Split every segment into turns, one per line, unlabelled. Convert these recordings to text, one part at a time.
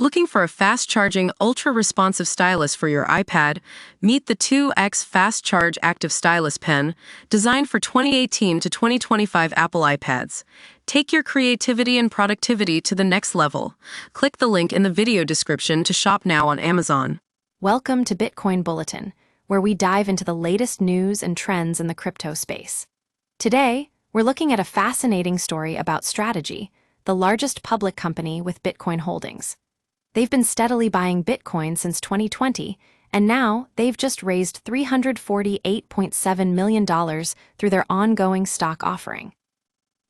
Looking for a fast-charging, ultra-responsive stylus for your iPad? Meet the 2X Fast Charge Active Stylus Pen, designed for 2018 to 2025 Apple iPads. Take your creativity and productivity to the next level. Click the link in the video description to shop now on Amazon.
Welcome to Bitcoin Bulletin, where we dive into the latest news and trends in the crypto space. Today, we're looking at a fascinating story about Strategy, the largest public company with Bitcoin holdings. They've been steadily buying Bitcoin since 2020, and now they've just raised $348.7 million through their ongoing stock offering.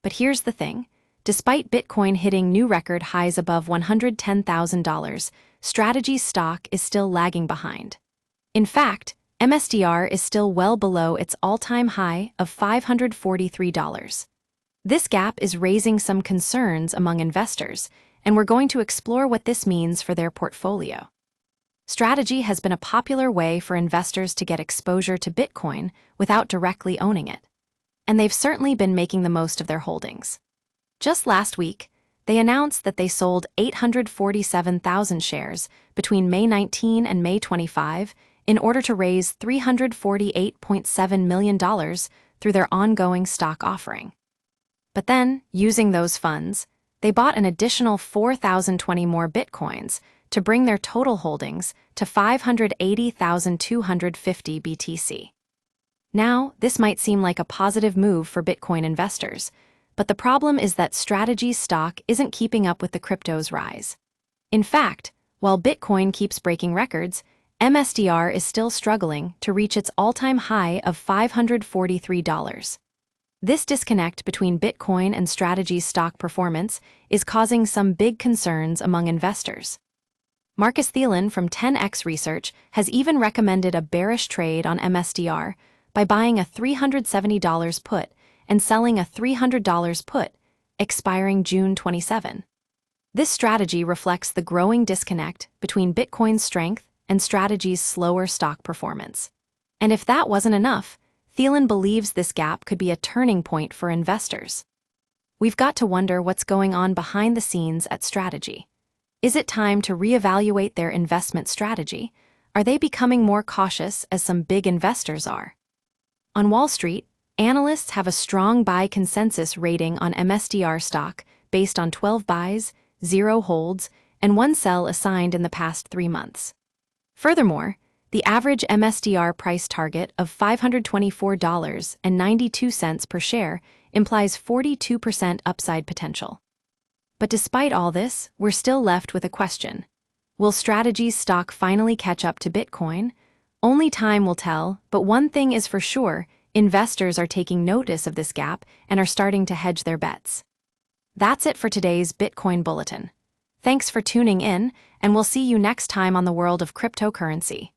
But here's the thing. Despite Bitcoin hitting new record highs above $110,000, Strategy's stock is still lagging behind. In fact, MSTR is still well below its all-time high of $543. This gap is raising some concerns among investors, and we're going to explore what this means for their portfolio. Strategy has been a popular way for investors to get exposure to Bitcoin without directly owning it, and they've certainly been making the most of their holdings. Just last week, they announced that they sold 847,000 shares between May 19 and May 25 in order to raise $348.7 million through their ongoing stock offering. But then, using those funds, they bought an additional 4,020 more Bitcoins to bring their total holdings to 580,250 BTC. Now, this might seem like a positive move for Bitcoin investors, but the problem is that Strategy's stock isn't keeping up with the crypto's rise. In fact, while Bitcoin keeps breaking records, MSTR is still struggling to reach its all-time high of $543. This disconnect between Bitcoin and Strategy's stock performance is causing some big concerns among investors. Marcus Thielen from 10x Research has even recommended a bearish trade on MSTR by buying a $370 put and selling a $300 put, expiring June 27. This strategy reflects the growing disconnect between Bitcoin's strength and Strategy's slower stock performance. And if that wasn't enough, Thielen believes this gap could be a turning point for investors. We've got to wonder what's going on behind the scenes at Strategy. Is it time to reevaluate their investment strategy? Are they becoming more cautious as some big investors are? On Wall Street, analysts have a strong buy consensus rating on MSTR stock based on 12 buys, 0 holds, and 1 sell assigned in the past 3 months. Furthermore, the average MSTR price target of $524.92 per share implies 42% upside potential. But despite all this, we're still left with a question. Will Strategy's stock finally catch up to Bitcoin? Only time will tell, but one thing is for sure, investors are taking notice of this gap and are starting to hedge their bets. That's it for today's Bitcoin Bulletin. Thanks for tuning in, and we'll see you next time on the world of cryptocurrency.